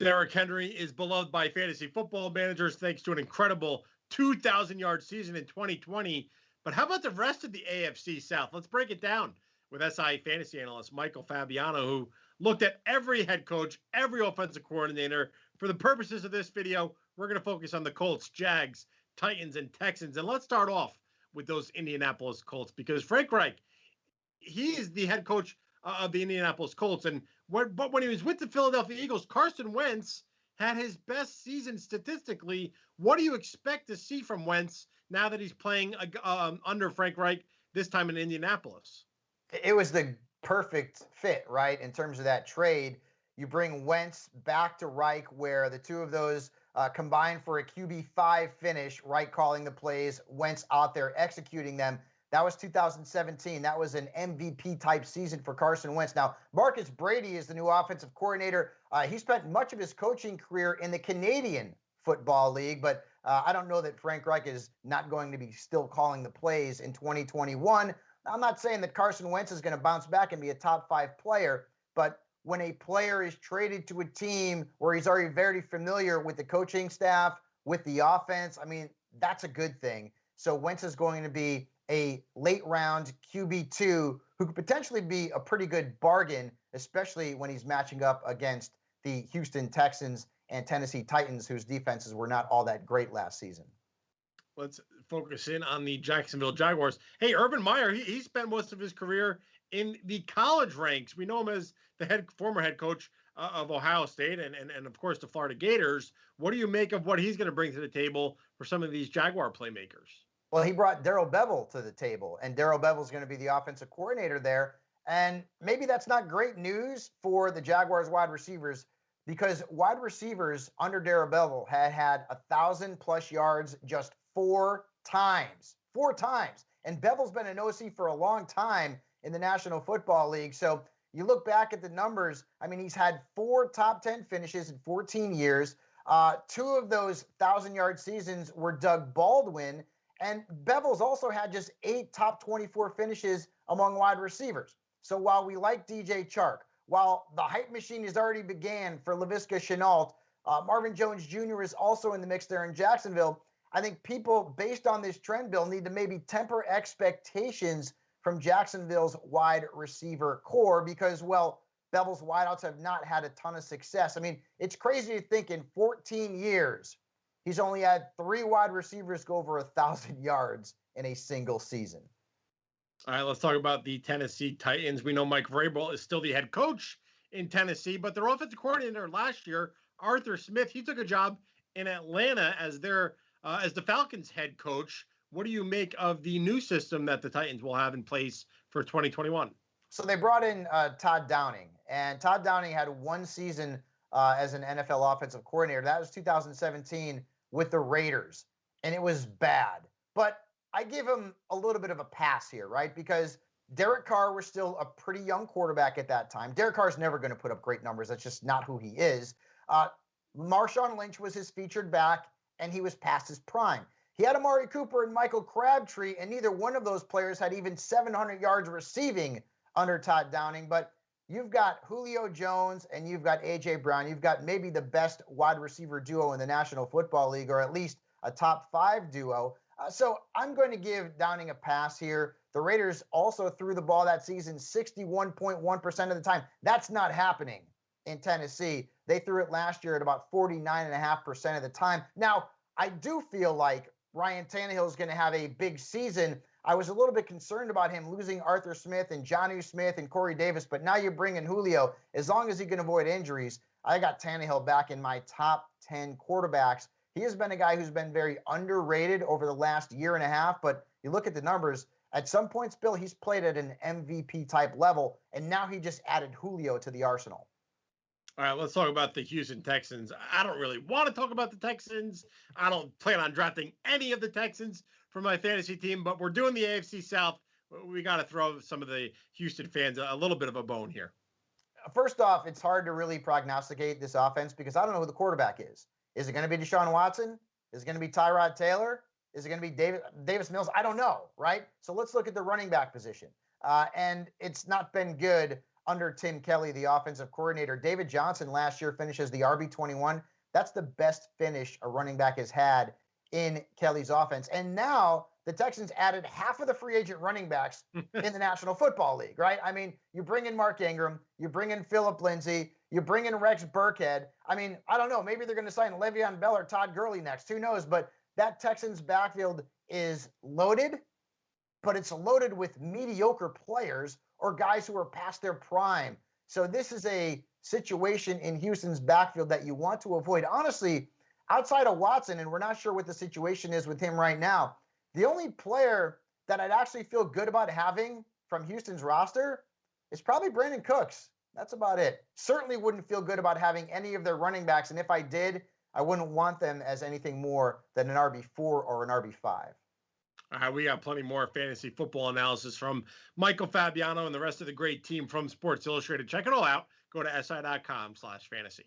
Derrick Henry is beloved by fantasy football managers thanks to an incredible 2,000-yard season in 2020. But how about the rest of the AFC South? Let's break it down with SI fantasy analyst Michael Fabiano, who looked at every head coach, every offensive coordinator. For the purposes of this video, we're going to focus on the Colts, Jags, Titans, and Texans. And let's start off with those Indianapolis Colts, because Frank Reich, he is the head coach of the Indianapolis Colts. But when he was with the Philadelphia Eagles, Carson Wentz had his best season statistically. What do you expect to see from Wentz now that he's playing under Frank Reich, this time in Indianapolis? It was the perfect fit, right, in terms of that trade. You bring Wentz back to Reich, where the two of those combined for a QB5 finish, Reich calling the plays, Wentz out there executing them. That was 2017. That was an MVP-type season for Carson Wentz. Now, Marcus Brady is the new offensive coordinator. He spent much of his coaching career in the Canadian Football League, but I don't know that Frank Reich is not going to be still calling the plays in 2021. I'm not saying that Carson Wentz is going to bounce back and be a top 5 player, but when a player is traded to a team where he's already very familiar with the coaching staff, with the offense, I mean, that's a good thing. So Wentz is going to be a late round QB2 who could potentially be a pretty good bargain, especially when he's matching up against the Houston Texans and Tennessee Titans, whose defenses were not all that great last season. Let's focus in on the Jacksonville Jaguars. Hey, Urban Meyer, he spent most of his career in the college ranks. We know him as the former head coach of Ohio State and of course the Florida Gators. What do you make of what he's going to bring to the table for some of these Jaguar playmakers? Well, he brought Darrell Bevell to the table, and Darrell Bevell is going to be the offensive coordinator there. And maybe that's not great news for the Jaguars wide receivers, because wide receivers under Darrell Bevell had 1,000+ yards just 4 times. 4 times. And Bevell's been an OC for a long time in the National Football League. So you look back at the numbers, I mean, he's had 4 top 10 finishes in 14 years. 2 of those 1,000-yard seasons were Doug Baldwin. And Bevell's also had just 8 top 24 finishes among wide receivers. So while we like DJ Chark, while the hype machine has already began for Laviska Shenault, Marvin Jones Jr. is also in the mix there in Jacksonville. I think people, based on this trend, Bill, need to maybe temper expectations from Jacksonville's wide receiver core because, well, Bevell's wideouts have not had a ton of success. I mean, it's crazy to think in 14 years, he's only had 3 wide receivers go over 1,000 yards in a single season. All right, let's talk about the Tennessee Titans. We know Mike Vrabel is still the head coach in Tennessee, but their offensive coordinator last year, Arthur Smith, he took a job in Atlanta as the Falcons head coach. What do you make of the new system that the Titans will have in place for 2021? So they brought in Todd Downing, and Todd Downing had 1 season as an NFL offensive coordinator. That was 2017 with the Raiders, and it was bad. But I give him a little bit of a pass here, right? Because Derek Carr was still a pretty young quarterback at that time. Derek Carr's never going to put up great numbers. That's just not who he is. Marshawn Lynch was his featured back, and he was past his prime. He had Amari Cooper and Michael Crabtree, and neither one of those players had even 700 yards receiving under Todd Downing. But you've got Julio Jones and you've got A.J. Brown. You've got maybe the best wide receiver duo in the National Football League, or at least a top 5 duo. So I'm going to give Downing a pass here. The Raiders also threw the ball that season 61.1% of the time. That's not happening in Tennessee. They threw it last year at about 49.5% of the time. Now, I do feel like Ryan Tannehill is going to have a big season. I was a little bit concerned about him losing Arthur Smith and Jonnu Smith and Corey Davis, but now you bring in Julio. As long as he can avoid injuries, I got Tannehill back in my top 10 quarterbacks. He has been a guy who's been very underrated over the last year and a half, but you look at the numbers, at some points, Bill, he's played at an MVP type level, and now he just added Julio to the arsenal. All right, let's talk about the Houston Texans. I don't really want to talk about the Texans. I don't plan on drafting any of the Texans for my fantasy team, but we're doing the AFC South. We got to throw some of the Houston fans a little bit of a bone here. First off, it's hard to really prognosticate this offense because I don't know who the quarterback is. Is it going to be Deshaun Watson? Is it going to be Tyrod Taylor? Is it going to be Davis Mills? I don't know, right? So let's look at the running back position. And it's not been good under Tim Kelly, the offensive coordinator. David Johnson last year finishes the RB21. That's the best finish a running back has had in Kelly's offense. And now the Texans added half of the free agent running backs in the National Football League, right? I mean, you bring in Mark Ingram, you bring in Phillip Lindsay, you bring in Rex Burkhead. I mean, I don't know. Maybe they're going to sign Le'Veon Bell or Todd Gurley next. Who knows? But that Texans backfield is loaded, but it's loaded with mediocre players or guys who are past their prime. So this is a situation in Houston's backfield that you want to avoid. Honestly, outside of Watson, and we're not sure what the situation is with him right now, the only player that I'd actually feel good about having from Houston's roster is probably Brandon Cooks. That's about it. Certainly wouldn't feel good about having any of their running backs. And if I did, I wouldn't want them as anything more than an RB4 or an RB5. We got plenty more fantasy football analysis from Michael Fabiano and the rest of the great team from Sports Illustrated. Check it all out. Go to si.com/fantasy.